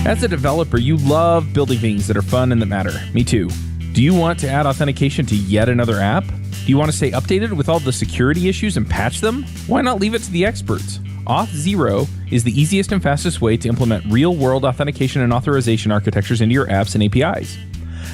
As a developer, you love building things that are fun and that matter. Me too. Do you want to add authentication to yet another app? Do you want to stay updated with all the security issues and patch them? Why not leave it to the experts? Auth0 is the easiest and fastest way to implement real-world authentication and authorization architectures into your apps and APIs.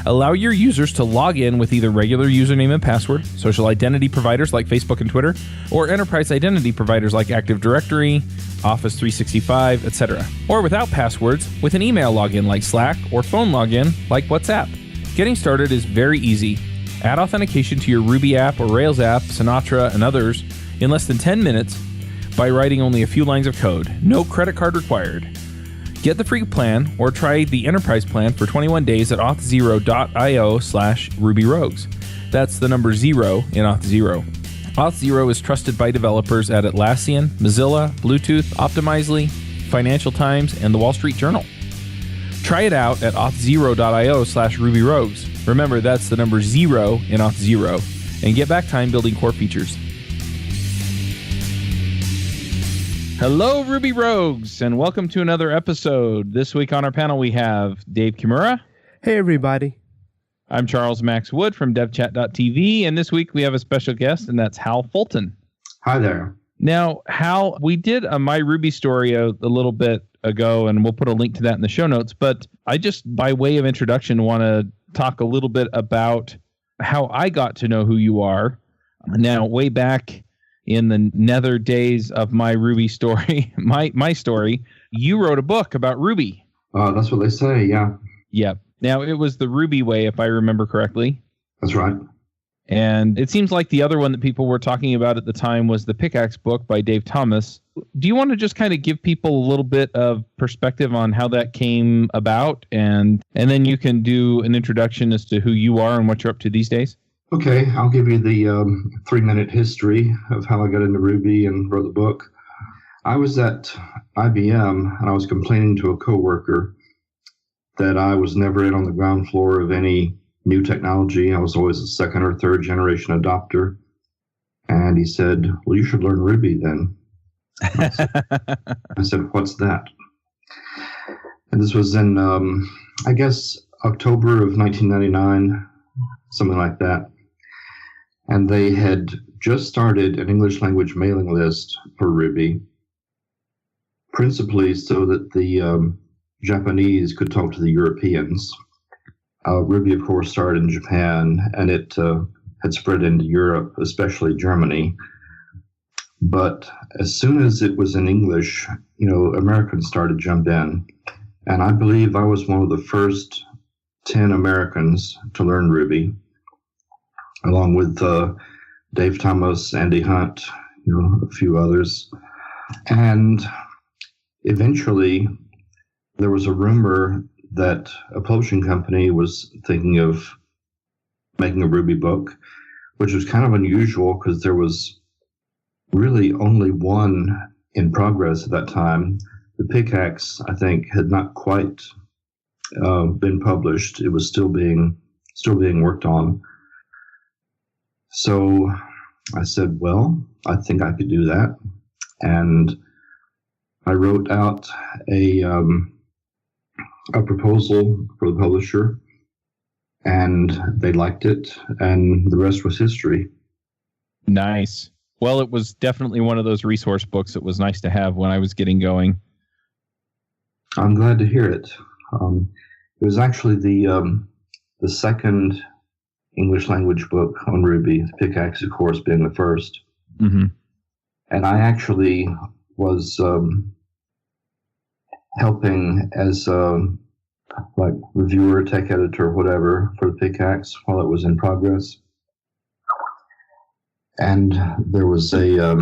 Allow your users to log in with either regular username and password, social identity providers like Facebook and Twitter, or enterprise identity providers like Active Directory, Office 365, etc. Or without passwords, with an email login like Slack or phone login like WhatsApp. Getting started is very easy. Add authentication to your Ruby app or Rails app, Sinatra, and others in less than 10 minutes by writing only a few lines of code. No credit card required. Get the free plan or try the enterprise plan for 21 days at auth0.io/Ruby Rouges. That's the number 0 in Auth0. Auth0 is trusted by developers at Atlassian, Mozilla, Bluetooth, Optimizely, Financial Times, and the Wall Street Journal. Try it out at auth0.io/Ruby Rouges. Remember, that's the number 0 in Auth0, and get back time building core features. Hello, Ruby Rouges, and welcome to another episode. This week on our panel, we have Dave Kimura. Hey, everybody. I'm Charles Max Wood from devchat.tv, and this week we have a special guest, and that's Hal Fulton. Hi there. Now, Hal, we did a My Ruby story a little bit ago, and we'll put a link to that in the show notes, but I just, by way of introduction, want to talk a little bit about how I got to know who you are. Now, way back in the nether days of My Ruby story, my story, you wrote a book about Ruby. That's what they say, yeah. Yep. Now, it was the Ruby way, if I remember correctly. That's right. And it seems like the other one that people were talking about at the time was the Pickaxe book by Dave Thomas. Do you want to just kind of give people a little bit of perspective on how that came about? And then you can do an introduction as to who you are and what you're up to these days? Okay, I'll give you the 3-minute history of how I got into Ruby and wrote the book. I was at IBM, and I was complaining to a coworker that I was never in on the ground floor of any new technology. I was always a second or third generation adopter. And he said, well, you should learn Ruby then. I said, what's that? And this was in, I guess, October of 1999, something like that. And they had just started an English language mailing list for Ruby, principally so that the Japanese could talk to the Europeans. Ruby, of course, started in Japan, and it had spread into Europe, especially Germany. But as soon as it was in English, Americans started to jump in. And I believe I was one of the first 10 Americans to learn Ruby, along with Dave Thomas, Andy Hunt, a few others. And eventually, there was a rumor that a publishing company was thinking of making a Ruby book, which was kind of unusual because there was really only one in progress at that time. The Pickaxe, I think, had not quite been published. It was still being worked on. So I said, well, I think I could do that. And I wrote out a proposal for the publisher, and they liked it, and the rest was history. Nice. Well, it was definitely one of those resource books that was nice to have when I was getting going. I'm glad to hear it. It was actually the second English language book on Ruby, the Pickaxe, of course, being the first. Mm-hmm. And I actually was helping as reviewer, tech editor, whatever, for the Pickaxe while it was in progress. And there was a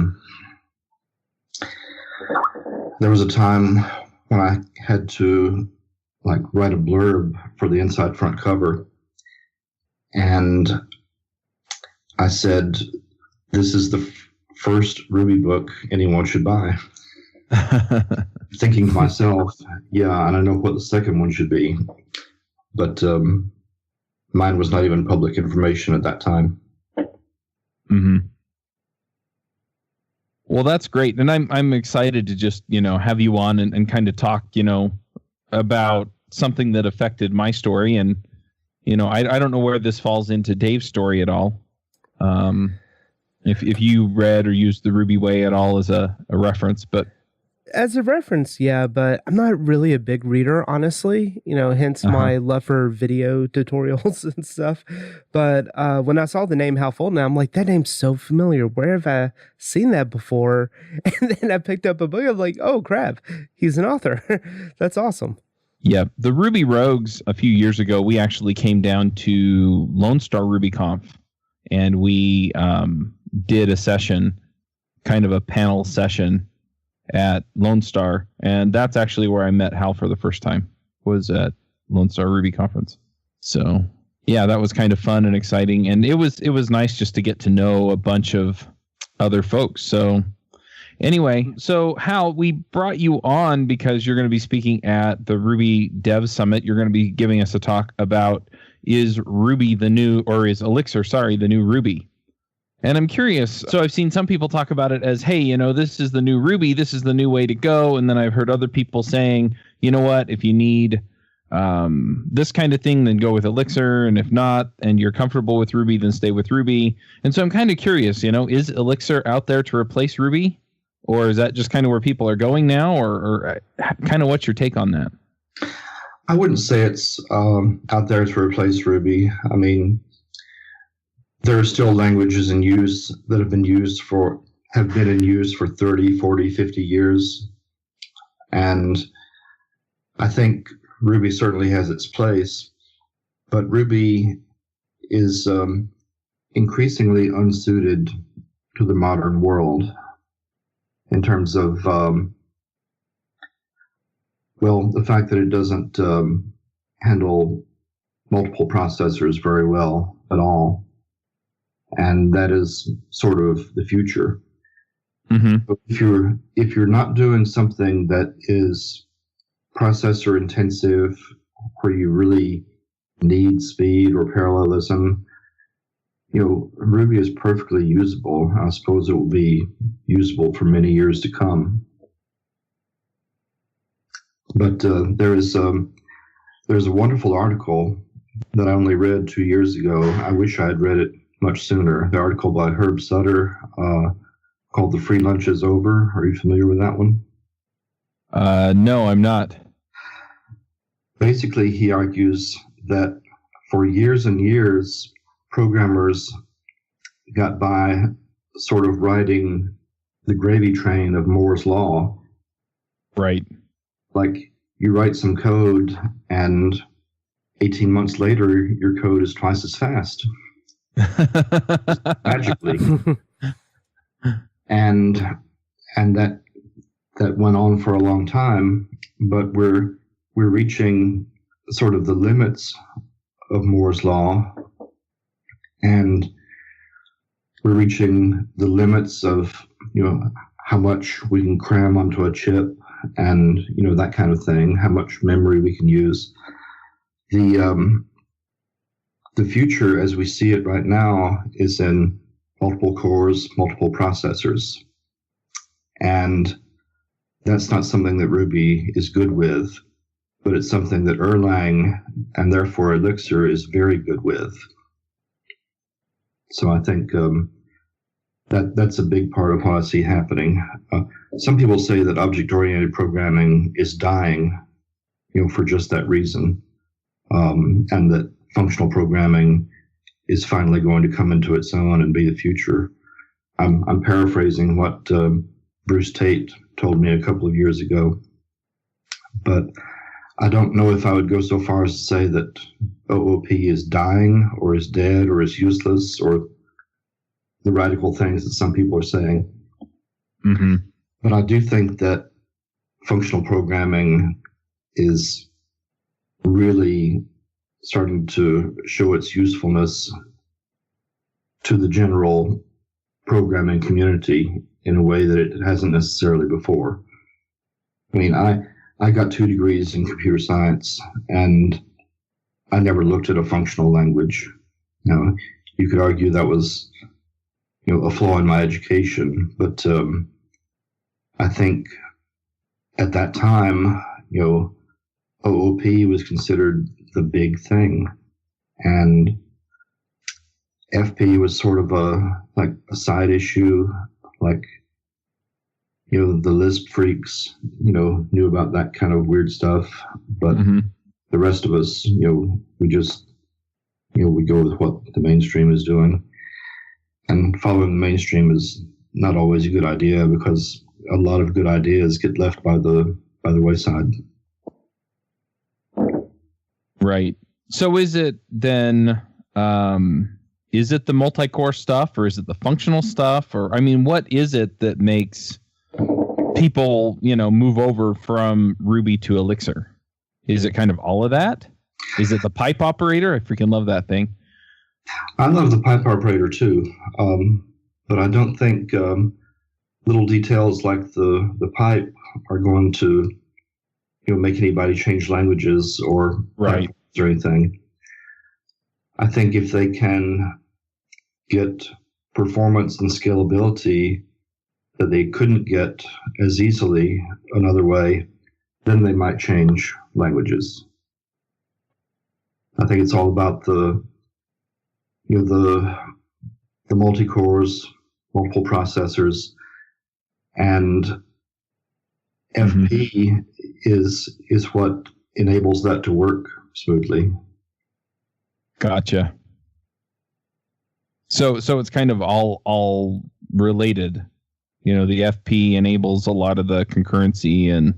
time when I had to write a blurb for the inside front cover. And I said, this is the first Ruby book anyone should buy. Thinking to myself, yeah, and I know what the second one should be. But mine was not even public information at that time. Mm-hmm. Well, that's great. And I'm excited to just, have you on and kind of talk, about something that affected my story. And, I don't know where this falls into Dave's story at all. If you read or used the Ruby Way at all as a reference, but as a reference, yeah, but I'm not really a big reader, honestly, hence my love for video tutorials and stuff. But when I saw the name Hal Fulton, I'm like, that name's so familiar. Where have I seen that before? And then I picked up a book. I'm like, oh, crap, he's an author. That's awesome. Yeah, the Ruby Rouges, a few years ago, we actually came down to Lone Star RubyConf, and we did a session, kind of a panel session, at Lone Star, and that's actually where I met Hal for the first time, was at Lone Star Ruby Conference. So yeah, that was kind of fun and exciting, and it was nice just to get to know a bunch of other folks. So anyway, so Hal, we brought you on because you're going to be speaking at the Ruby Dev Summit. You're going to be giving us a talk about is Elixir, the new Ruby. And I'm curious, so I've seen some people talk about it as, hey, this is the new Ruby, this is the new way to go. And then I've heard other people saying, you know what, if you need this kind of thing, then go with Elixir. And if not, and you're comfortable with Ruby, then stay with Ruby. And so I'm kind of curious, is Elixir out there to replace Ruby? Or is that just kind of where people are going now? Or kind of what's your take on that? I wouldn't say it's out there to replace Ruby. I mean, there are still languages in use that have been in use for 30, 40, 50 years. And I think Ruby certainly has its place, but Ruby is increasingly unsuited to the modern world in terms of, the fact that it doesn't handle multiple processors very well at all. And that is sort of the future. Mm-hmm. But if you're not doing something that is processor intensive, where you really need speed or parallelism, Ruby is perfectly usable. I suppose it will be usable for many years to come. But there's a wonderful article that I only read 2 years ago. I wish I had read it much sooner. The article by Herb Sutter called "The Free Lunch is Over." Are you familiar with that one? No, I'm not. Basically, he argues that for years and years, programmers got by sort of riding the gravy train of Moore's Law. Right. Like, you write some code, and 18 months later, your code is twice as fast. Magically. And that went on for a long time, but we're reaching sort of the limits of Moore's Law, and we're reaching the limits of how much we can cram onto a chip, and that kind of thing, how much memory we can use. The future, as we see it right now, is in multiple cores, multiple processors. And that's not something that Ruby is good with, but it's something that Erlang, and therefore Elixir, is very good with. So I think that's a big part of what I see happening. Some people say that object-oriented programming is dying, for just that reason, and that functional programming is finally going to come into its own and be the future. I'm paraphrasing what Bruce Tate told me a couple of years ago, but I don't know if I would go so far as to say that OOP is dying or is dead or is useless or the radical things that some people are saying. Mm-hmm. But I do think that functional programming is really starting to show its usefulness to the general programming community in a way that it hasn't necessarily before. I mean, I got 2 degrees in computer science, and I never looked at a functional language. You could argue that was, a flaw in my education, but I think at that time, OOP was considered the big thing, and FP was sort of a side issue, like, the Lisp freaks, knew about that kind of weird stuff, but the rest of us, we just, we go with what the mainstream is doing, and following the mainstream is not always a good idea because a lot of good ideas get left by the wayside. Right. So is it then, is it the multi-core stuff, or is it the functional stuff? Or, what is it that makes people, move over from Ruby to Elixir? Is it kind of all of that? Is it the pipe operator? I freaking love that thing. I love the pipe operator too. But I don't think little details like the pipe are going to make anybody change languages or anything. I think if they can get performance and scalability that they couldn't get as easily another way, then they might change languages. I think it's all about the multi-cores, multiple processors, and FP is what enables that to work smoothly. Gotcha. So it's kind of all related. The FP enables a lot of the concurrency, and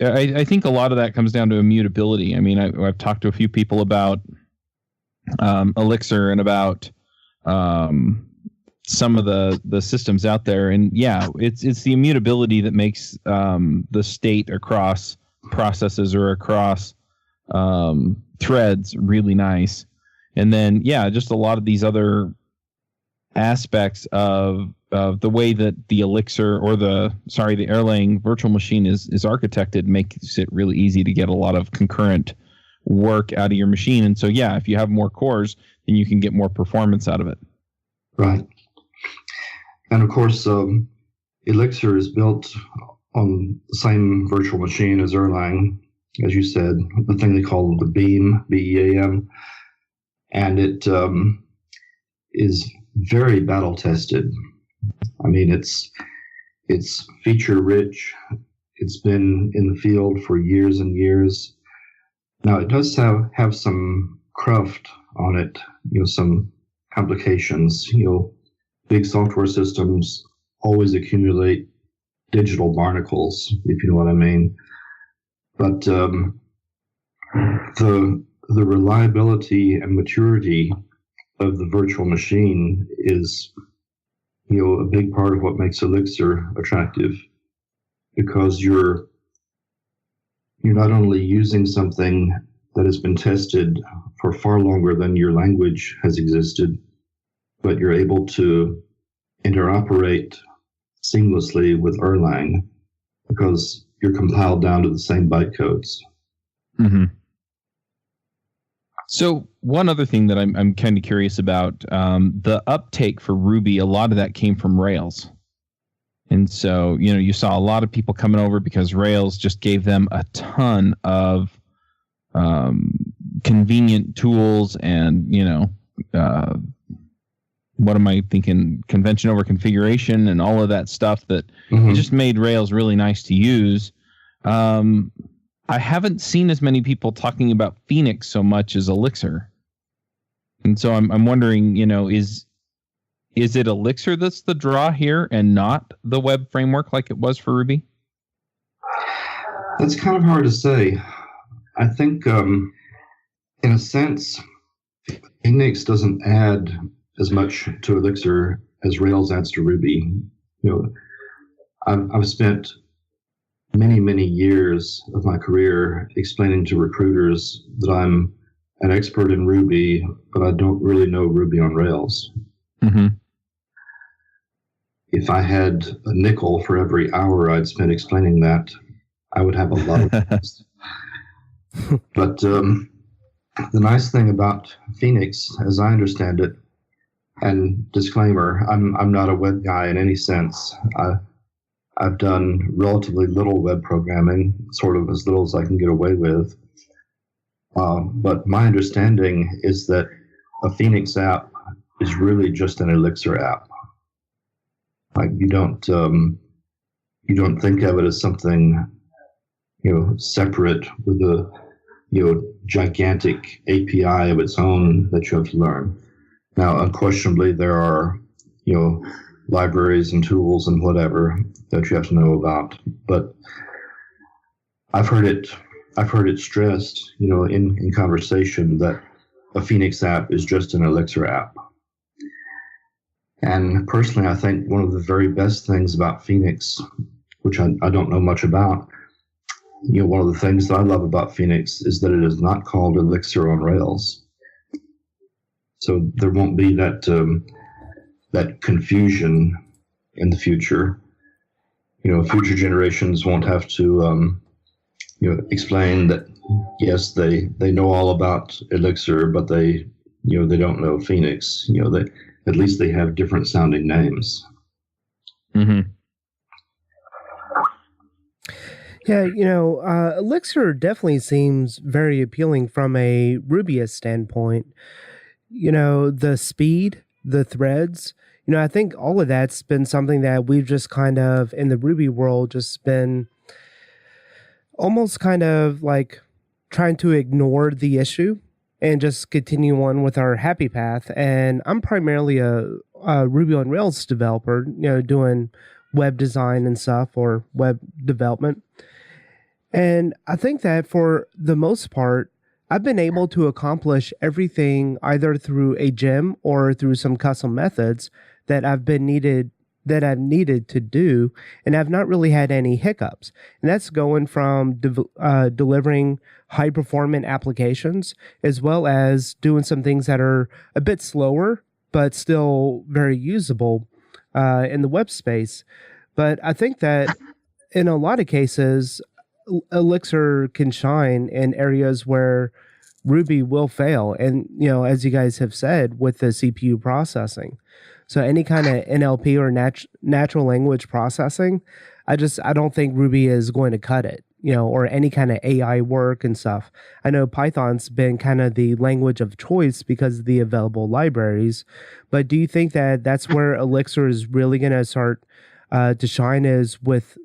I think a lot of that comes down to immutability. I've talked to a few people about Elixir and about some of the systems out there, and it's the immutability that makes the state across processes or across threads really nice. And then just a lot of these other aspects of the way that the Elixir or the Erlang virtual machine is architected makes it really easy to get a lot of concurrent work out of your machine. And so if you have more cores, then you can get more performance out of it. Right. And of course, Elixir is built on the same virtual machine as Erlang, as you said, the thing they call the Beam, B-E-A-M, and it is very battle tested. It's feature rich. It's been in the field for years and years. Now it does have some cruft on it, some complications. Big software systems always accumulate digital barnacles, if you know what I mean. But the reliability and maturity of the virtual machine is, a big part of what makes Elixir attractive, because you're not only using something that has been tested for far longer than your language has existed, but you're able to interoperate seamlessly with Erlang because you're compiled down to the same bytecodes. Mm-hmm. So one other thing that I'm kind of curious about, the uptake for Ruby, a lot of that came from Rails. And so, you saw a lot of people coming over because Rails just gave them a ton of convenient tools and, what am I thinking? Convention over configuration and all of that stuff that it just made Rails really nice to use. I haven't seen as many people talking about Phoenix so much as Elixir. And so I'm wondering, is it Elixir that's the draw here and not the web framework like it was for Ruby? That's kind of hard to say. I think, in a sense, Phoenix doesn't add as much to Elixir as Rails adds to Ruby. I've spent many years of my career explaining to recruiters that I'm an expert in Ruby, but I don't really know Ruby on Rails. Mm-hmm. If I had a nickel for every hour I'd spent explaining that, I would have a lot of things. But the nice thing about Phoenix, as I understand it, and disclaimer, I'm not a web guy in any sense. I've done relatively little web programming, sort of as little as I can get away with. But my understanding is that a Phoenix app is really just an Elixir app. Like you don't think of it as something, separate with a gigantic API of its own that you have to learn. Now, unquestionably, there are libraries and tools and whatever that you have to know about. But I've heard it stressed, in conversation that a Phoenix app is just an Elixir app. And personally, I think one of the very best things about Phoenix, which I don't know much about, one of the things that I love about Phoenix is that it is not called Elixir on Rails. So there won't be that confusion in the future. Future generations won't have to explain that, yes, they know all about Elixir, but they don't know Phoenix. At least they have different sounding names. Mm-hmm. Yeah, Elixir definitely seems very appealing from a Rubyist standpoint. The speed, the threads, I think all of that's been something that we've just kind of, in the Ruby world, just been almost kind of like trying to ignore the issue and just continue on with our happy path. And I'm primarily a Ruby on Rails developer, doing web design and stuff, or web development. And I think that for the most part, I've been able to accomplish everything either through a gem or through some custom methods that I've needed to do, and I've not really had any hiccups. And that's going from delivering high-performant applications, as well as doing some things that are a bit slower, but still very usable in the web space. But I think that in a lot of cases, Elixir can shine in areas where Ruby will fail. And, as you guys have said, with the CPU processing. So any kind of NLP or natural language processing, I don't think Ruby is going to cut it, or any kind of AI work and stuff. I know Python's been kind of the language of choice because of the available libraries. But do you think that that's where Elixir is really going to start to shine, is with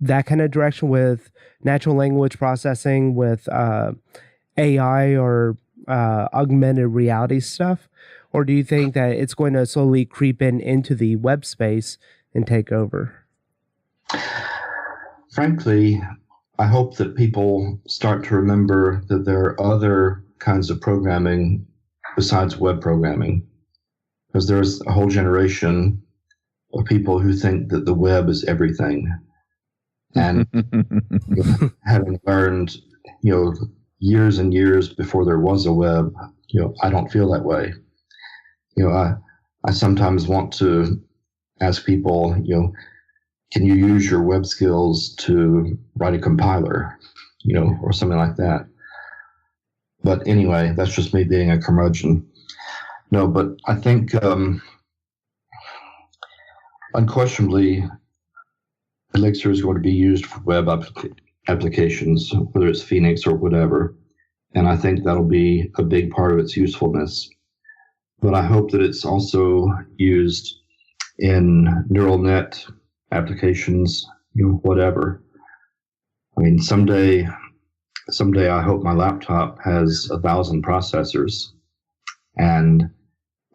that kind of direction, with natural language processing, with AI or augmented reality stuff? Or do you think that it's going to slowly creep into the web space and take over? Frankly, I hope that people start to remember that there are other kinds of programming besides web programming. Because there's a whole generation of people who think that the web is everything. And having learned, years and years before there was a web, I don't feel that way. I sometimes want to ask people, can you use your web skills to write a compiler, or something like that. But anyway, that's just me being a curmudgeon. No, but I think unquestionably, Elixir is going to be used for web applications, whether it's Phoenix or whatever. And I think that'll be a big part of its usefulness. But I hope that it's also used in neural net applications, whatever. I mean, someday I hope my laptop has 1,000 processors, and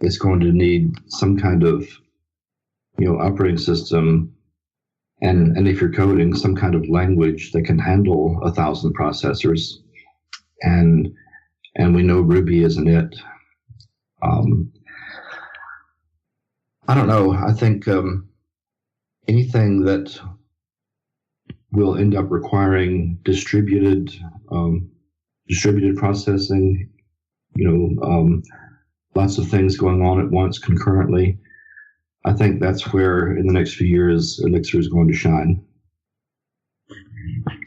it's going to need some kind of, operating system, and if you're coding, some kind of language that can handle 1,000 processors, and we know Ruby isn't it. I don't know. I think anything that will end up requiring distributed processing, lots of things going on at once concurrently, I think that's where in the next few years Elixir is going to shine.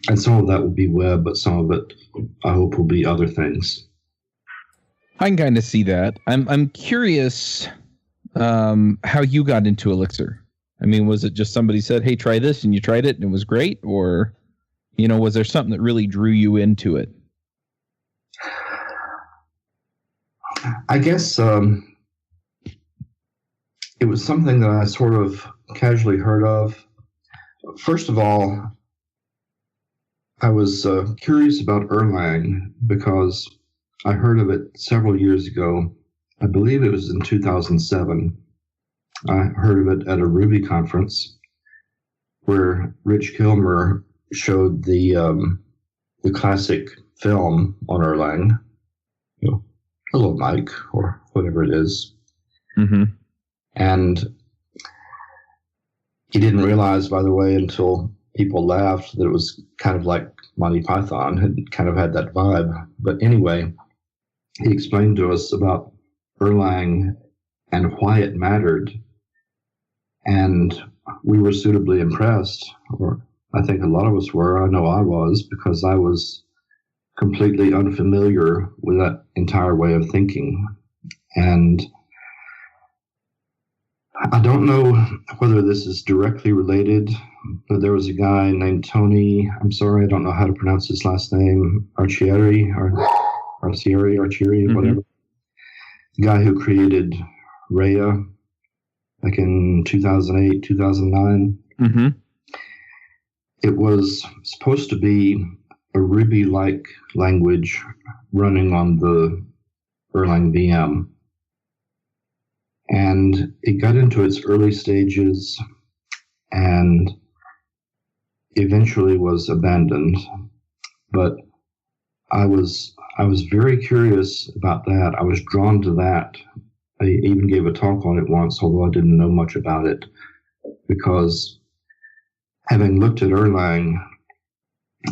And some of that will be web, but some of it I hope will be other things. I can kind of see that. I'm curious how you got into Elixir. I mean, was it just somebody said, hey, try this, and you tried it and it was great? Or, was there something that really drew you into it? I guess it was something that I sort of casually heard of. First of all, I was curious about Erlang because I heard of it several years ago. I believe it was in 2007. I heard of it at a Ruby conference where Rich Kilmer showed the classic film on Erlang, Hello Mike, or whatever it is. Mm-hmm. And he didn't realize, by the way, until people laughed, that it was kind of like Monty Python, had kind of had that vibe. But anyway, he explained to us about Erlang and why it mattered. And we were suitably impressed, or I think a lot of us were. I know I was, because I was completely unfamiliar with that entire way of thinking. And I don't know whether this is directly related, but there was a guy named Tony, I'm sorry, I don't know how to pronounce his last name, Arcieri, Mm-hmm. whatever. The guy who created Rhea back in 2008, 2009. Mm-hmm. It was supposed to be a Ruby-like language running on the Erlang VM. And it got into its early stages and eventually was abandoned. But I was very curious about that. I was drawn to that. I even gave a talk on it once, although I didn't know much about it, because having looked at Erlang,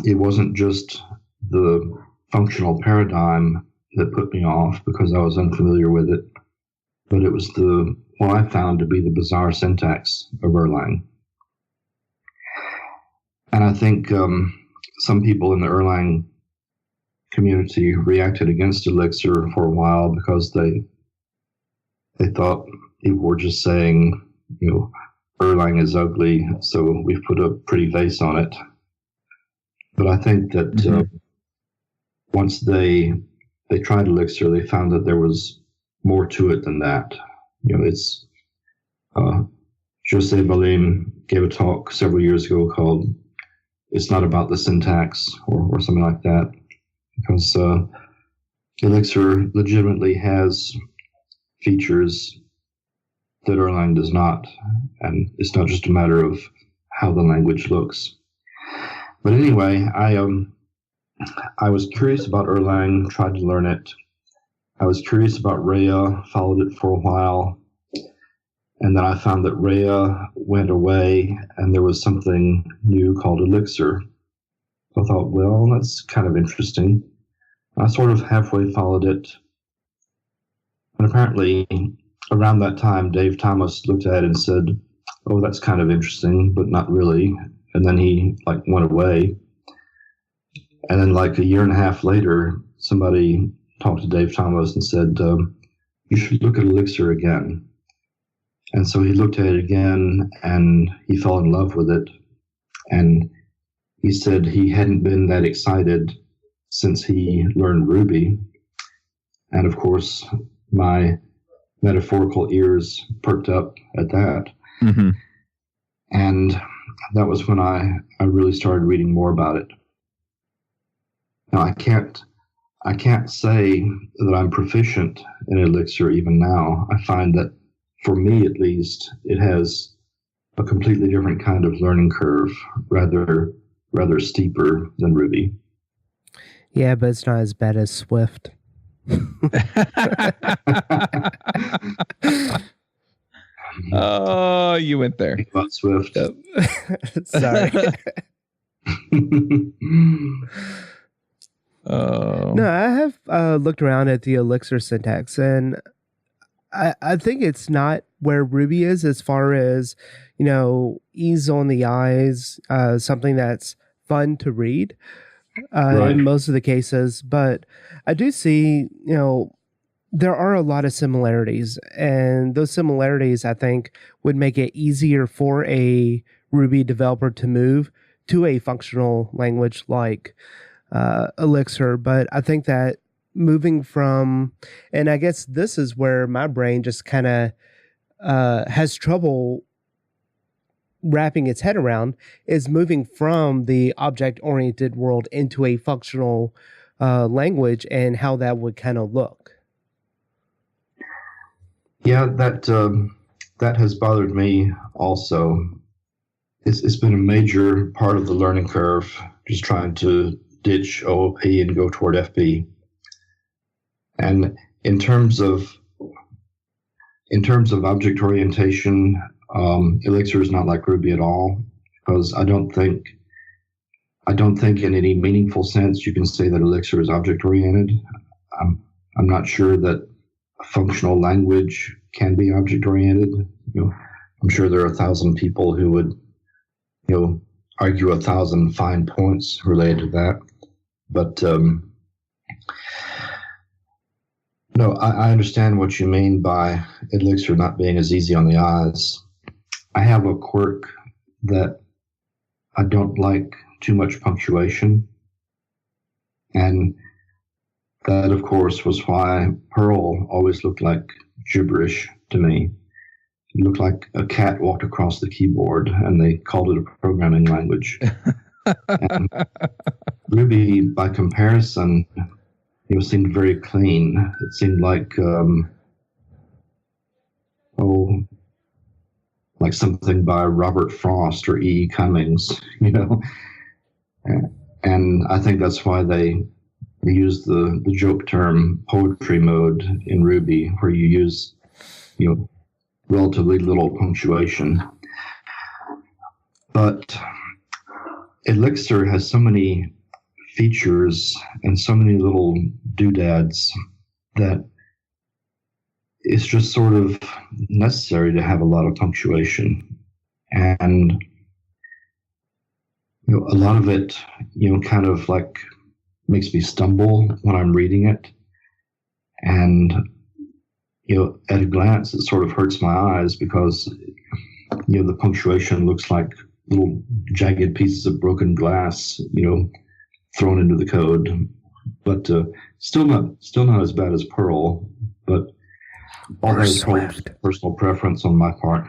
it wasn't just the functional paradigm that put me off because I was unfamiliar with it, but it was what I found to be the bizarre syntax of Erlang. And I think some people in the Erlang community reacted against Elixir for a while because they thought people were just saying, Erlang is ugly, so we've put a pretty face on it. But I think that once they tried Elixir, they found that there was more to it than that. It's Jose Balim gave a talk several years ago called "It's Not About the Syntax" or something like that, because Elixir legitimately has features that Erlang does not, and it's not just a matter of how the language looks. But anyway, I was curious about Erlang, tried to learn it. I was curious about Rhea, followed it for a while, and then I found that Rhea went away, and there was something new called Elixir. So I thought, well, that's kind of interesting. I sort of halfway followed it, and apparently around that time, Dave Thomas looked at it and said, oh, that's kind of interesting, but not really. And then he went away. And then a year and a half later, somebody talked to Dave Thomas and said, you should look at Elixir again. And so he looked at it again and he fell in love with it. And he said he hadn't been that excited since he learned Ruby. And of course, my metaphorical ears perked up at that. Mm-hmm. And that was when I really started reading more about it. Now, I can't say that I'm proficient in Elixir even now. I find that, for me at least, it has a completely different kind of learning curve, rather steeper than Ruby. Yeah, but it's not as bad as Swift. Oh, you went there. About Swift. Yep. Sorry. Oh. No, I have looked around at the Elixir syntax, and I think it's not where Ruby is as far as, ease on the eyes, something that's fun to read Right. in most of the cases. But I do see, there are a lot of similarities, and those similarities, I think, would make it easier for a Ruby developer to move to a functional language like Elixir. But I think that moving from, and I guess this is where my brain just kind of has trouble wrapping its head around, is moving from the object-oriented world into a functional language and how that would kind of look. Yeah, that has bothered me also. It's been a major part of the learning curve, just trying to ditch OOP and go toward FP. And in terms of object orientation, Elixir is not like Ruby at all, because I don't think in any meaningful sense you can say that Elixir is object oriented. I'm not sure that a functional language can be object oriented. I'm sure there are 1,000 people who would, argue 1,000 fine points related to that. But no, I understand what you mean by Elixir not being as easy on the eyes. I have a quirk that I don't like too much punctuation. And that, of course, was why Perl always looked like gibberish to me. It looked like a cat walked across the keyboard, and they called it a programming language. And Ruby, by comparison, seemed very clean. It seemed like, like something by Robert Frost or E. Cummings, And I think that's why they use the joke term poetry mode in Ruby, where you use, relatively little punctuation. But Elixir has so many features and so many little doodads that it's just sort of necessary to have a lot of punctuation. And a lot of it, kind of like makes me stumble when I'm reading it. And, at a glance, it sort of hurts my eyes because, the punctuation looks like little jagged pieces of broken glass, thrown into the code. But still not as bad as Perl, but all that is personal preference on my part.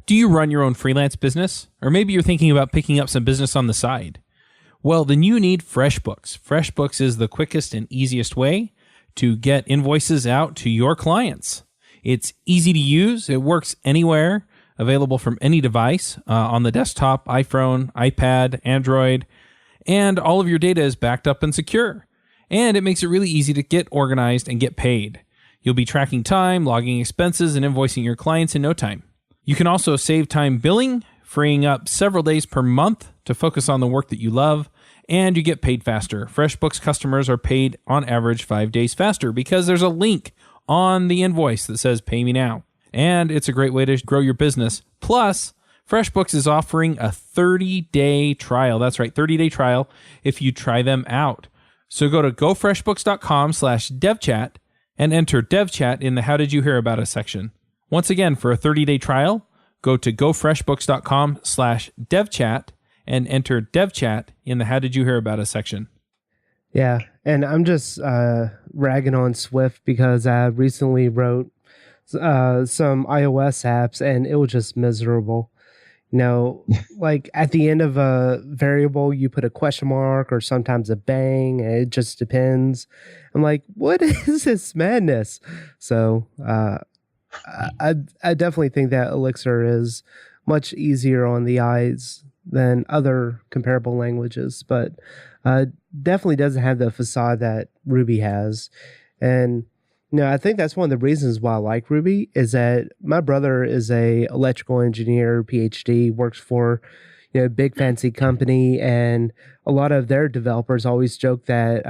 Do you run your own freelance business? Or maybe you're thinking about picking up some business on the side? Well, then you need FreshBooks. FreshBooks is the quickest and easiest way to get invoices out to your clients. It's easy to use. It works anywhere, available from any device, on the desktop, iPhone, iPad, Android, and all of your data is backed up and secure. And it makes it really easy to get organized and get paid. You'll be tracking time, logging expenses, and invoicing your clients in no time. You can also save time billing, freeing up several days per month to focus on the work that you love, and you get paid faster. FreshBooks customers are paid on average 5 days faster because there's a link on the invoice that says pay me now. And it's a great way to grow your business. Plus, FreshBooks is offering a 30-day trial. That's right, 30-day trial if you try them out. So go to gofreshbooks.com/devchat and enter devchat in the How Did You Hear About Us section. Once again, for a 30-day trial, go to gofreshbooks.com/devchat and enter devchat in the How Did You Hear About Us section. Yeah, and I'm just ragging on Swift because I recently wrote some iOS apps and it was just miserable. Like at the end of a variable, you put a question mark or sometimes a bang. And it just depends. I'm like, what is this madness? So I definitely think that Elixir is much easier on the eyes than other comparable languages, but definitely doesn't have the facade that Ruby has. And I think that's one of the reasons why I like Ruby is that my brother is a electrical engineer, PhD, works for a big fancy company, and a lot of their developers always joke that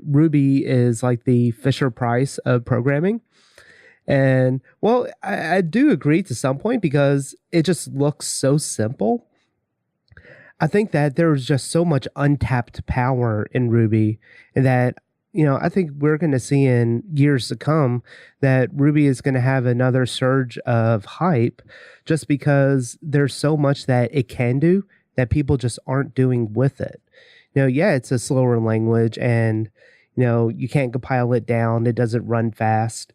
Ruby is like the Fisher Price of programming. And well, I do agree to some point because it just looks so simple. I think that there's just so much untapped power in Ruby, and that I think we're going to see in years to come that Ruby is going to have another surge of hype just because there's so much that it can do that people just aren't doing with it. Yeah, it's a slower language and, you can't compile it down. It doesn't run fast.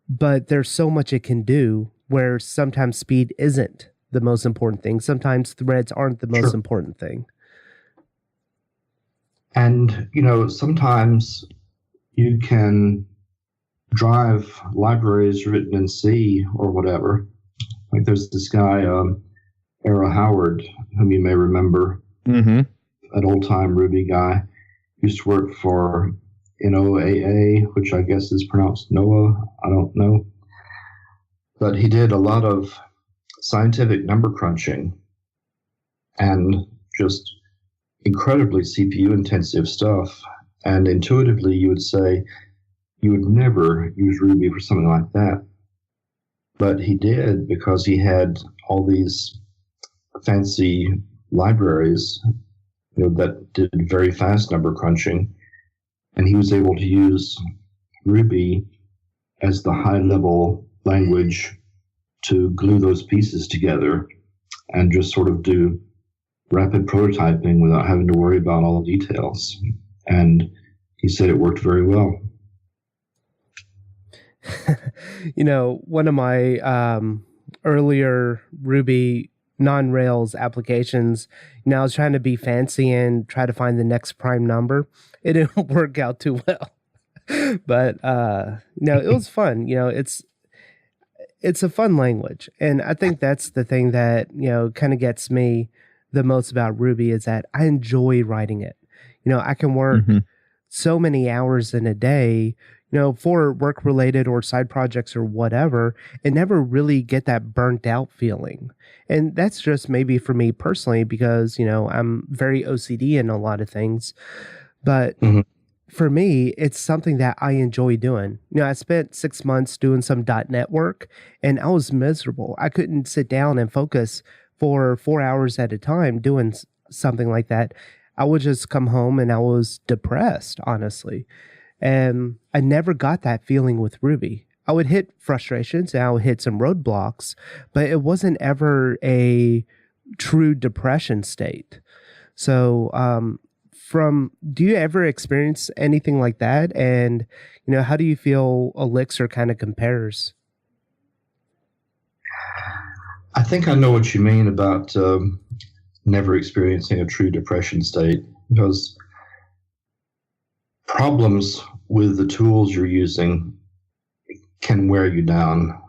But there's so much it can do where sometimes speed isn't the most important thing. Sometimes threads aren't the most important thing. And, sometimes you can drive libraries written in C or whatever. Like there's this guy, Era Howard, whom you may remember, an old-time Ruby guy, used to work for NOAA, which I guess is pronounced NOAA. I don't know. But he did a lot of scientific number crunching and just incredibly CPU intensive stuff. And intuitively, you would say you would never use Ruby for something like that. But he did because he had all these fancy libraries, that did very fast number crunching. And he was able to use Ruby as the high-level language to glue those pieces together and just sort of do rapid prototyping without having to worry about all the details. And he said it worked very well. One of my earlier Ruby non-Rails applications, I was trying to be fancy and try to find the next prime number. It didn't work out too well. But, it was fun. It's a fun language. And I think that's the thing that, kind of gets me the most about Ruby is that I enjoy writing it. I can work so many hours in a day, for work related or side projects or whatever, and never really get that burnt out feeling. And that's just maybe for me personally, because, I'm very OCD in a lot of things. But for me, it's something that I enjoy doing. I spent 6 months doing some .NET work and I was miserable. I couldn't sit down and focus for 4 hours at a time doing something like that. I would just come home and I was depressed, honestly. And I never got that feeling with Ruby. I would hit frustrations and I would hit some roadblocks, but it wasn't ever a true depression state. So, do you ever experience anything like that? And, how do you feel Elixir kind of compares? I think I know what you mean about never experiencing a true depression state, because problems with the tools you're using can wear you down.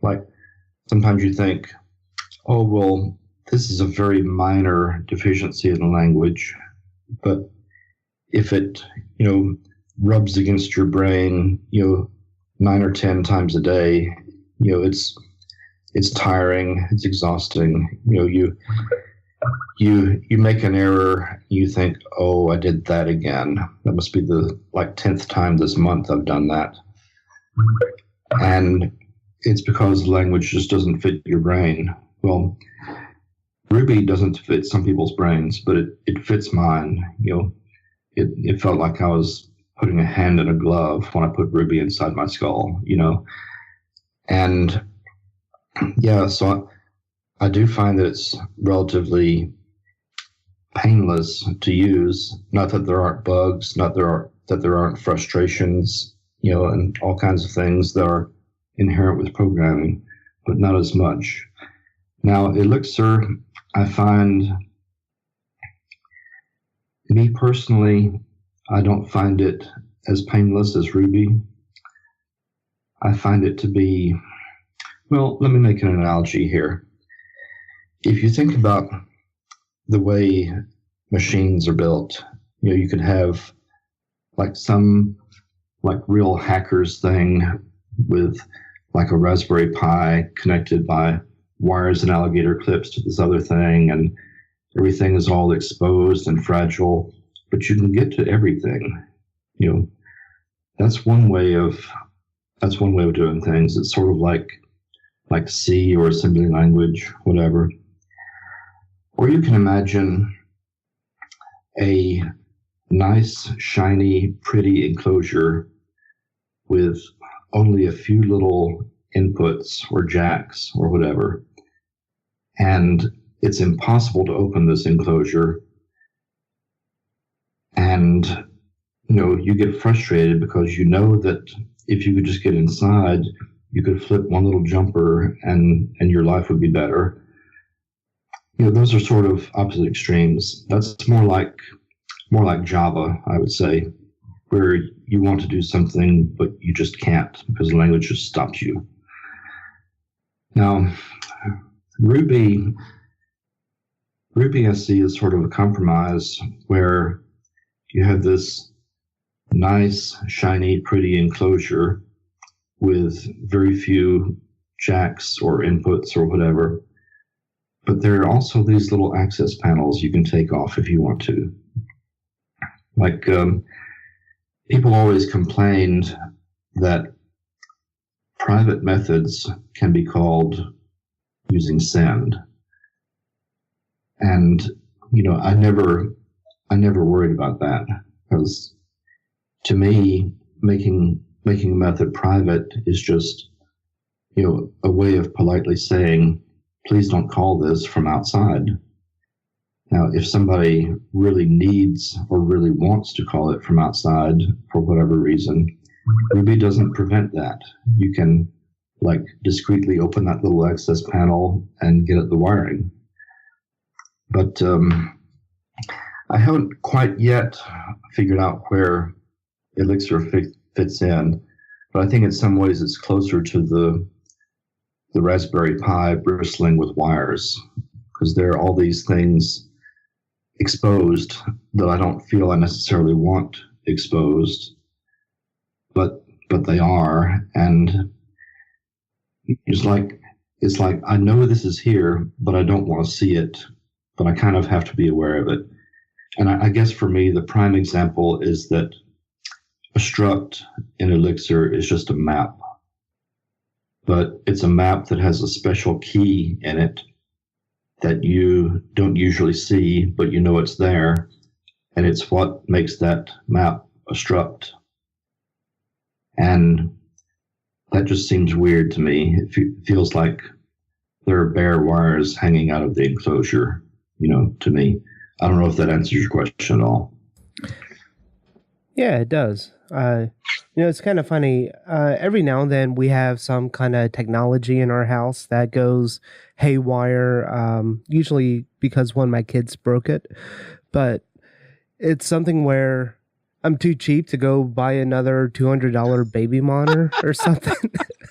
Like sometimes you think, oh, well, this is a very minor deficiency in the language, but if it, rubs against your brain, 9 or 10 times a day, it's tiring, it's exhausting. You make an error, you think, oh, I did that again. That must be the 10th time this month I've done that. And it's because the language just doesn't fit your brain. Well, Ruby doesn't fit some people's brains, but it fits mine. It felt like I was putting a hand in a glove when I put Ruby inside my skull, And yeah, so I do find that it's relatively painless to use. Not that there aren't bugs, not that there aren't frustrations, and all kinds of things that are inherent with programming, but not as much. Now, Elixir, I find, me personally, I don't find it as painless as Ruby. I find it to be, well, let me make an analogy here. If you think about the way machines are built, you could have some real hackers thing with a Raspberry Pi connected by wires and alligator clips to this other thing, and everything is all exposed and fragile, but you can get to everything. That's one way of doing things. It's sort of like C or assembly language, whatever. Or you can imagine a nice, shiny, pretty enclosure with only a few little inputs or jacks or whatever. And it's impossible to open this enclosure. And, you get frustrated because you know that if you could just get inside, you could flip one little jumper and your life would be better. Those are sort of opposite extremes. That's more like Java, I would say, where you want to do something, but you just can't because the language just stops you. Now, Ruby SC is sort of a compromise where you have this nice, shiny, pretty enclosure with very few jacks or inputs or whatever. But there are also these little access panels you can take off if you want to. Like, people always complained that private methods can be called using send. And, I never worried about that, because to me, making a method private is just, a way of politely saying, please don't call this from outside. Now, if somebody really needs or really wants to call it from outside for whatever reason, Ruby doesn't prevent that. You can discreetly open that little access panel and get at the wiring. But I haven't quite yet figured out where Elixir fits in, but I think in some ways it's closer to the Raspberry Pi bristling with wires, because there are all these things exposed that I don't feel I necessarily want exposed, but they are, and it's like I know this is here, but I don't want to see it, but I kind of have to be aware of it. And I guess for me, the prime example is that a struct in Elixir is just a map, but it's a map that has a special key in it that you don't usually see, but it's there, and it's what makes that map a struct. And that just seems weird to me. It feels like there are bare wires hanging out of the enclosure, to me. I don't know if that answers your question at all. Yeah, it does. It's kind of funny. Every now and then we have some kind of technology in our house that goes haywire, usually because one of my kids broke it. But it's something where I'm too cheap to go buy another $200 baby monitor or something.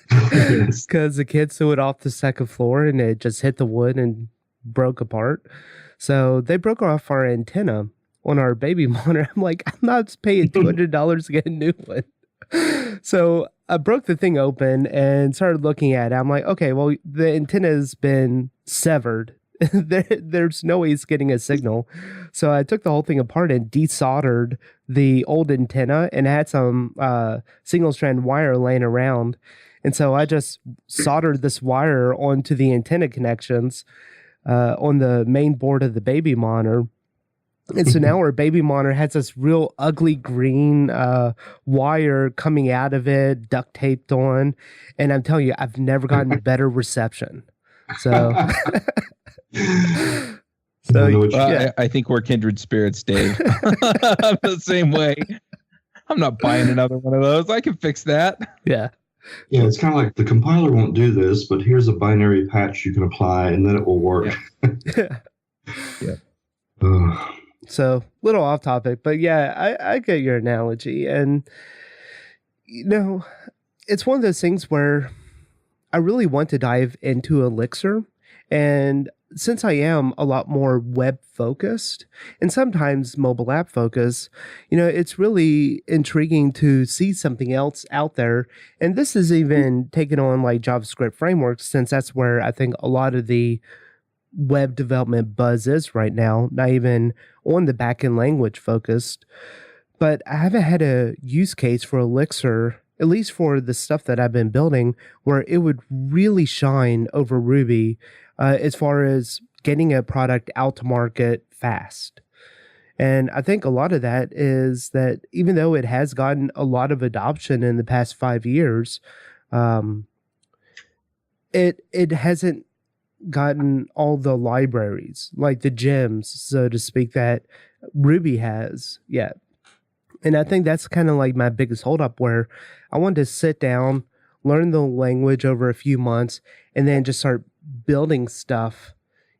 Because the kids threw it off the second floor and it just hit the wood and broke apart. So they broke off our antenna on our baby monitor. I'm like, I'm not paying $200 to get a new one. So I broke the thing open and started looking at it. I'm like, okay, well, the antenna has been severed. There's no way it's getting a signal. So I took the whole thing apart and desoldered the old antenna, and had some single strand wire laying around. And so I just soldered this wire onto the antenna connections on the main board of the baby monitor. And so now our baby monitor has this real ugly green wire coming out of it, duct taped on. And I'm telling you, I've never gotten better reception. So, I think we're kindred spirits, Dave. I'm the same way. I'm not buying another one of those. I can fix that. Yeah. Yeah, it's kind of like the compiler won't do this, but here's a binary patch you can apply, and then it will work. Yeah. So, little off topic, but yeah, I get your analogy. And, it's one of those things where I really want to dive into Elixir. And since I am a lot more web focused and sometimes mobile app focused, it's really intriguing to see something else out there. And this is even taken on like JavaScript frameworks, since that's where I think a lot of the web development buzz is right now, not even on the backend language focused. But I haven't had a use case for Elixir, at least for the stuff that I've been building, where it would really shine over Ruby as far as getting a product out to market fast. And I think a lot of that is that even though it has gotten a lot of adoption in the past 5 years, um, it hasn't gotten all the libraries, like the gems, so to speak, that Ruby has yet. And I think that's kind of like my biggest holdup, where I wanted to sit down, learn the language over a few months, and then just start building stuff,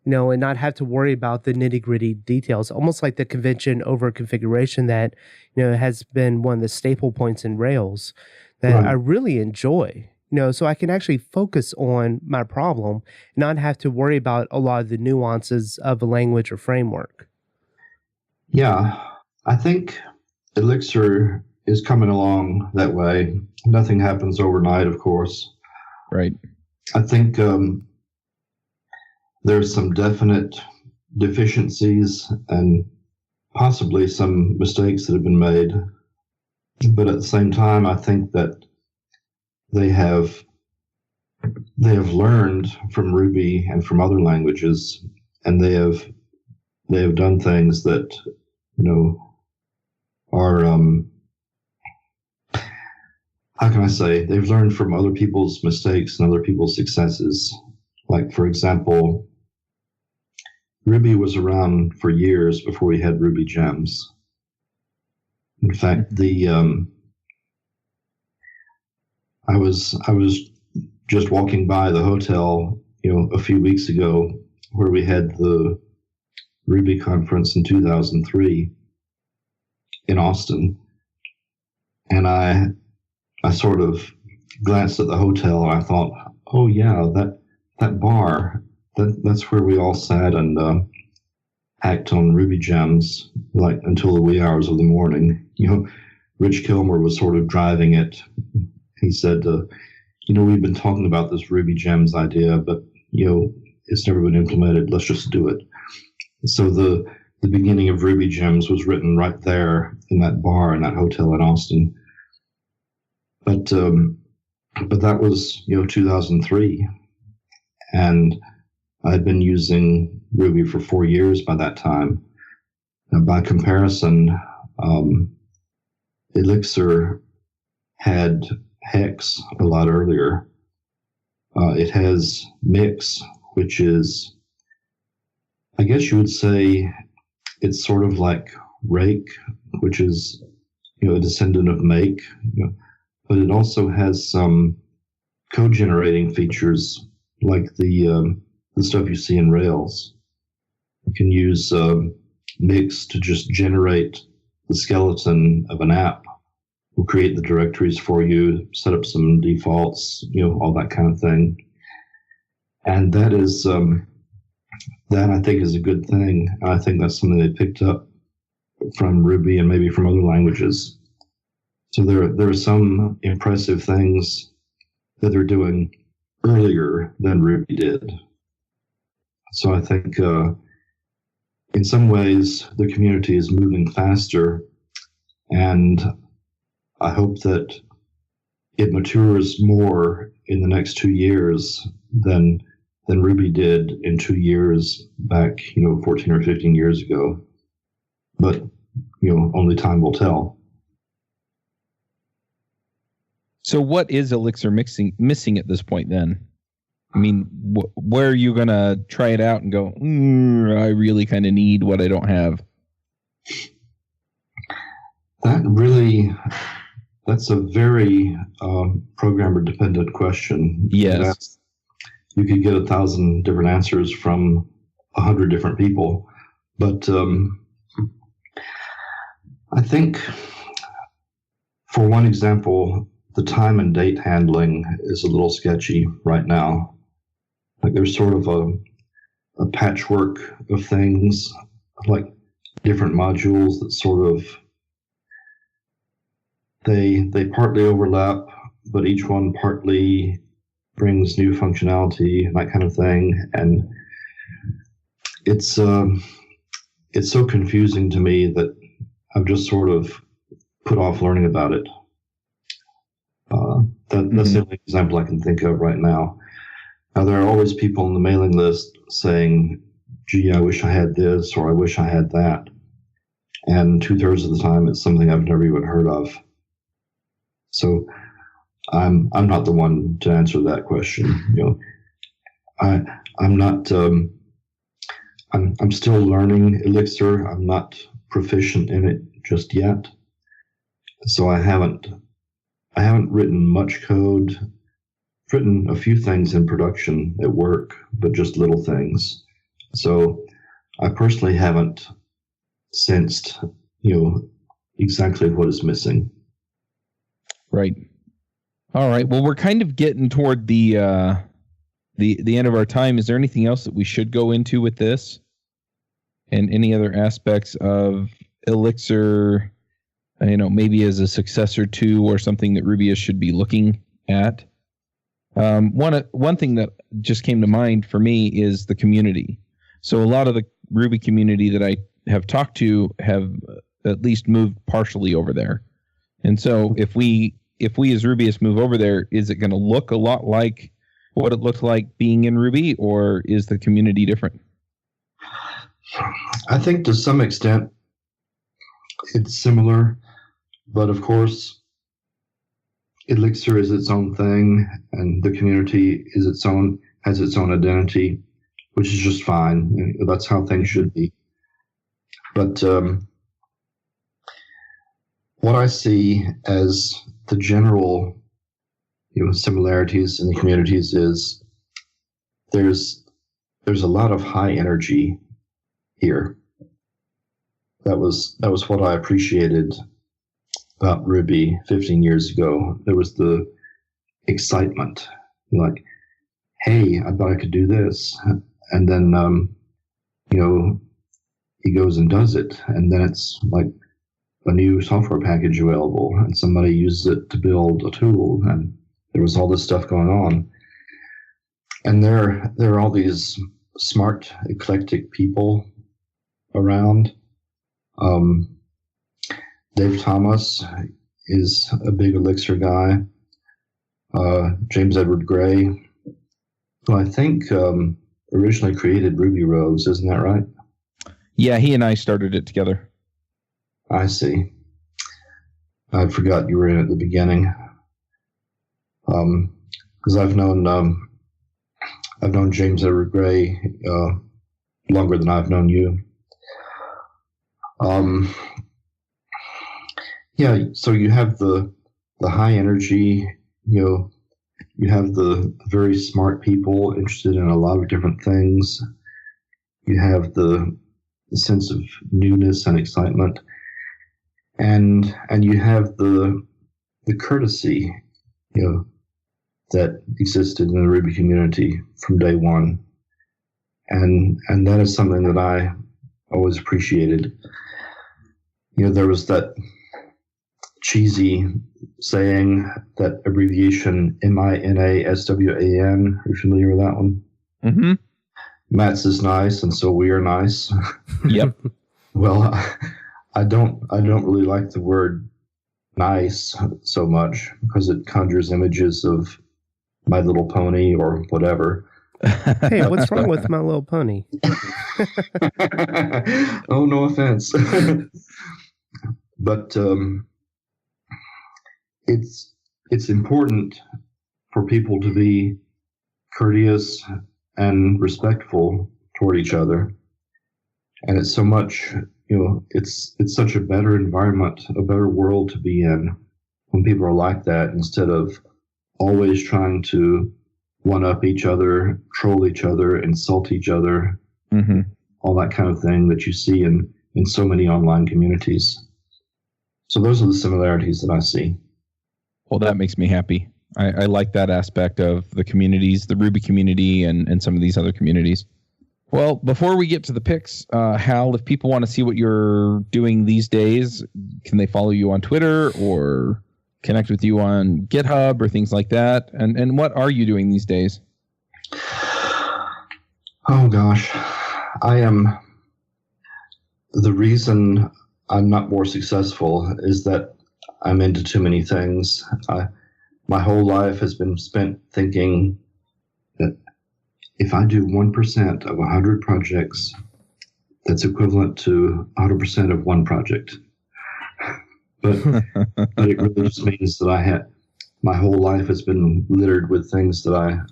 and not have to worry about the nitty gritty details, almost like the convention over configuration that, has been one of the staple points in Rails that Right. I really enjoy, so I can actually focus on my problem, not have to worry about a lot of the nuances of a language or framework. Yeah, I think Elixir is coming along that way. Nothing happens overnight, of course. Right. I think there's some definite deficiencies and possibly some mistakes that have been made. But at the same time, I think that they have learned from Ruby and from other languages, and they have done things that are how can I say, they've learned from other people's mistakes and other people's successes. Like, for example, Ruby was around for years before we had Ruby gems. In fact, I was just walking by the hotel, a few weeks ago, where we had the Ruby conference in 2003 in Austin, and I sort of glanced at the hotel and I thought, oh yeah, that bar, that's where we all sat and hacked on Ruby gems like until the wee hours of the morning. Rich Kilmer was sort of driving it. He said, we've been talking about this Ruby gems idea, but it's never been implemented. Let's just do it. So the beginning of Ruby gems was written right there in that bar in that hotel in Austin. But that was 2003, and I had been using Ruby for 4 years by that time. Now, by comparison, Elixir had Hex a lot earlier. It has Mix, which is, I guess you would say, it's sort of like Rake, which is a descendant of Make. But it also has some code generating features like the stuff you see in Rails. You can use Mix to just generate the skeleton of an app. We'll create the directories for you, set up some defaults, all that kind of thing. And that is that I think is a good thing. I think that's something they picked up from Ruby and maybe from other languages. So there are some impressive things that they're doing earlier than Ruby did. So I think in some ways the community is moving faster, and I hope that it matures more in the next 2 years than Ruby did in 2 years back, 14 or 15 years ago. But only time will tell. So what is Elixir missing at this point then? I mean, where are you going to try it out and go, I really kind of need what I don't have? That's a very programmer-dependent question. Yes. You could get 1,000 different answers from 100 different people. But I think, for one example, the time and date handling is a little sketchy right now. Like there's sort of a patchwork of things, like different modules that sort of they partly overlap, but each one partly brings new functionality and that kind of thing. And it's so confusing to me that I've just sort of put off learning about it. That's the only example I can think of right now. Now, there are always people on the mailing list saying, gee, I wish I had this, or I wish I had that. and 2/3 of the time it's something I've never even heard of. So I'm not the one to answer that question. I'm not. I'm still learning Elixir. I'm not proficient in it just yet. So I haven't written much code. I've written a few things in production at work, but just little things. So I personally haven't sensed, exactly what is missing. Right. All right. Well, we're kind of getting toward the end of our time. Is there anything else that we should go into with this? And any other aspects of Elixir, maybe as a successor to or something that Rubyist should be looking at? One thing that just came to mind for me is the community. So a lot of the Ruby community that I have talked to have at least moved partially over there. And so if we as Rubyists move over there, is it going to look a lot like what it looked like being in Ruby, or is the community different? I think to some extent it's similar, but of course Elixir is its own thing, and the community has its own identity, which is just fine. That's how things should be. But what I see as the general similarities in the communities is there's a lot of high energy here. That was what I appreciated about Ruby 15 years ago. There was the excitement, like, hey, I thought I could do this, and then he goes and does it, and then it's like a new software package available, and somebody uses it to build a tool, and there was all this stuff going on. And there are all these smart, eclectic people around. Dave Thomas is a big Elixir guy. James Edward Gray, who I think originally created Ruby Rouges, isn't that right? Yeah, he and I started it together. I see. I forgot you were in at the beginning. Because I've known James Edward Gray longer than I've known you. Yeah, so you have the high energy, you have the very smart people interested in a lot of different things. You have the sense of newness and excitement, and you have the courtesy, that existed in the Ruby community from day one, and that is something that I always appreciated. There was that cheesy saying, that abbreviation MINASWAN. Are you familiar with that one? Mm-hmm. Mats is nice, and so we are nice. Yep. Well, I don't really like the word nice so much, because it conjures images of My Little Pony or whatever. Hey, what's wrong with My Little Pony? Oh, no offense. But it's important for people to be courteous and respectful toward each other. And it's so much, it's such a better environment, a better world to be in when people are like that, instead of always trying to one-up each other, troll each other, insult each other, mm-hmm. all that kind of thing that you see in so many online communities. So those are the similarities that I see. Well, that makes me happy. I like that aspect of the communities, the Ruby community, and some of these other communities. Well, before we get to the picks, Hal, if people want to see what you're doing these days, can they follow you on Twitter or connect with you on GitHub or things like that? And what are you doing these days? Oh, gosh. The reason I'm not more successful is that I'm into too many things. My whole life has been spent thinking that if I do 1% of 100 projects, that's equivalent to 100% of one project. But it really just means that my whole life has been littered with things that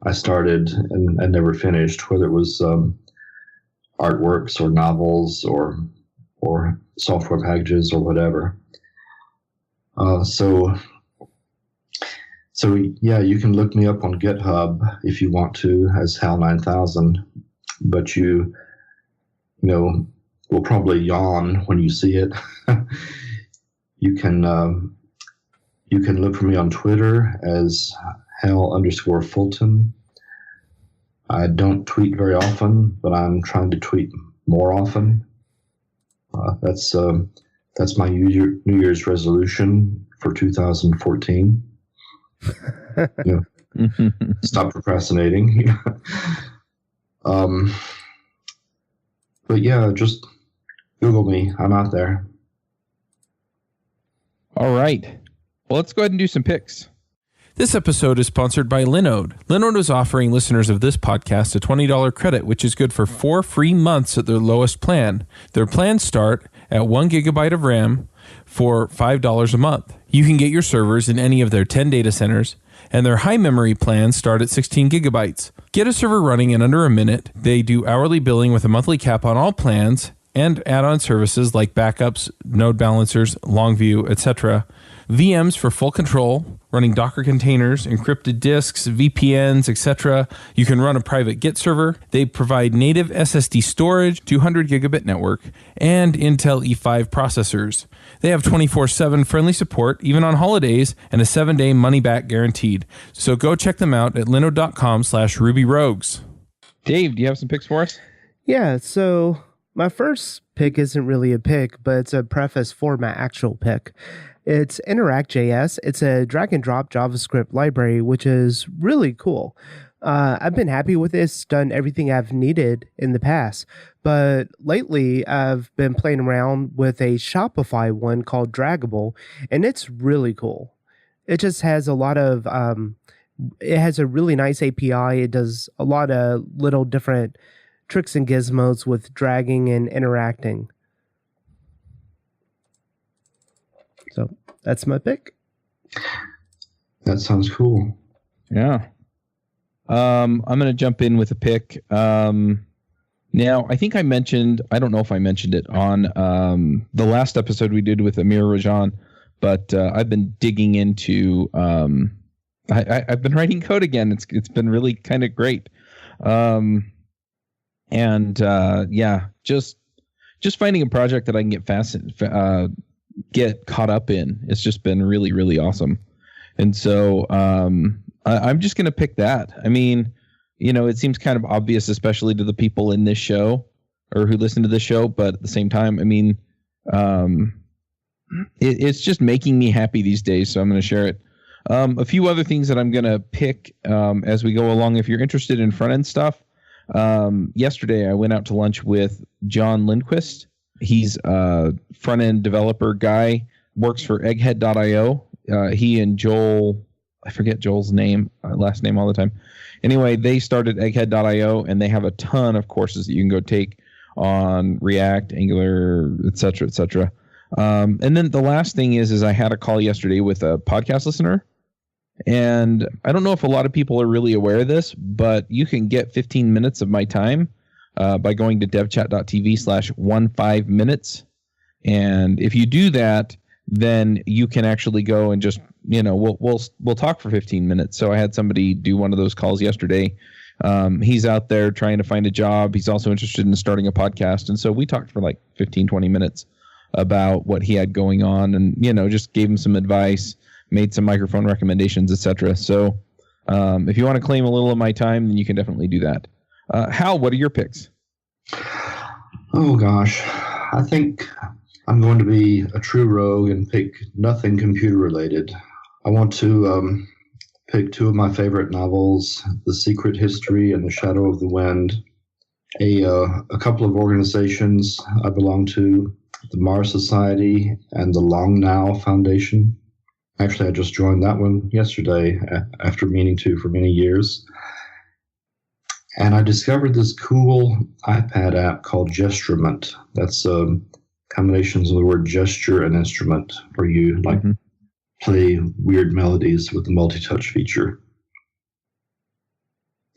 I started and never finished, whether it was artworks or novels or software packages or whatever. So yeah, you can look me up on GitHub if you want to as Hal9000, but you will probably yawn when you see it. You can look for me on Twitter as Hal_Fulton. I don't tweet very often, but I'm trying to tweet more often. That's my New Year's resolution for 2014. Stop procrastinating. But yeah, just Google me. I'm out there. All right. Well, let's go ahead and do some picks. This episode is sponsored by Linode. Linode is offering listeners of this podcast a $20 credit, which is good for 4 free months at their lowest plan. Their plans start at 1 gigabyte of RAM for $5 a month. You can get your servers in any of their 10 data centers, and their high memory plans start at 16 gigabytes. Get a server running in under a minute. They do hourly billing with a monthly cap on all plans and add-on services like backups, node balancers, Longview, etc. VMs for full control, running Docker containers, encrypted disks, VPNs, etc. You can run a private Git server. They provide native SSD storage, 200 gigabit network, and Intel E5 processors. They have 24/7 friendly support, even on holidays, and a 7-day money-back guaranteed. So go check them out at linode.com/Ruby Rouges. Dave, do you have some picks for us? Yeah, so my first pick isn't really a pick, but it's a preface for my actual pick. It's Interact.js. It's a drag-and-drop JavaScript library, which is really cool. I've been happy with it. It's done everything I've needed in the past. But lately, I've been playing around with a Shopify one called Draggable, and it's really cool. It just has a lot of... it has a really nice API. It does a lot of little different tricks and gizmos with dragging and interacting. So that's my pick. That sounds cool. Yeah. I'm going to jump in with a pick. Now, I think I don't know if I mentioned it on the last episode we did with Kimura Rouges, but I've been digging into, I've been writing code again. It's been really kind of great. Yeah, just finding a project that I can get caught up in. It's just been really, really awesome. And so I'm just going to pick that. I mean, it seems kind of obvious, especially to the people in this show or who listen to this show. But at the same time, I mean, it's just making me happy these days. So I'm going to share it. A few other things that I'm going to pick as we go along. If you're interested in front end stuff, yesterday I went out to lunch with John Lindquist. He's a front end developer guy, works for egghead.io. He and Joel, I forget Joel's last name all the time. Anyway, they started egghead.io, and they have a ton of courses that you can go take on React, Angular, et cetera, et cetera. And then the last thing is I had a call yesterday with a podcast listener. And I don't know if a lot of people are really aware of this, but you can get 15 minutes of my time by going to devchat.tv/15minutes. And if you do that, then you can actually go and just, we'll talk for 15 minutes. So I had somebody do one of those calls yesterday. He's out there trying to find a job. He's also interested in starting a podcast. And so we talked for like 15, 20 minutes about what he had going on and, just gave him some advice, made some microphone recommendations, etc. So if you want to claim a little of my time, then you can definitely do that. Hal, what are your picks? Oh, gosh. I think I'm going to be a true rogue and pick nothing computer related. I want to pick two of my favorite novels, The Secret History and The Shadow of the Wind, a couple of organizations I belong to, the Mars Society and the Long Now Foundation. Actually, I just joined that one yesterday after meaning to for many years. And I discovered this cool iPad app called Gesturement. That's combinations of the word gesture and instrument, where you play weird melodies with the multi-touch feature.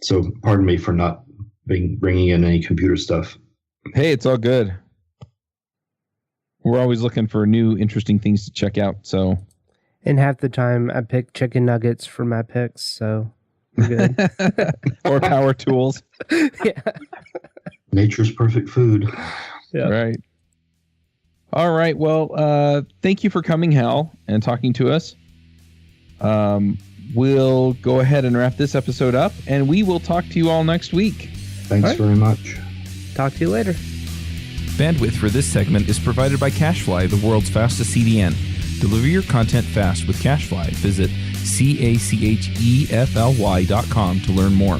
So pardon me for not bringing in any computer stuff. Hey, it's all good. We're always looking for new, interesting things to check out. So, and half the time I pick chicken nuggets for my picks, so we're good. Or power tools. Yeah. Nature's perfect food. Yeah. Right. All right. Well, thank you for coming, Hal, and talking to us. We'll go ahead and wrap this episode up, and we will talk to you all next week. Thanks very much. Talk to you later. Bandwidth for this segment is provided by CacheFly, the world's fastest CDN. Deliver your content fast with CacheFly. Visit CACHEFLY.com to learn more.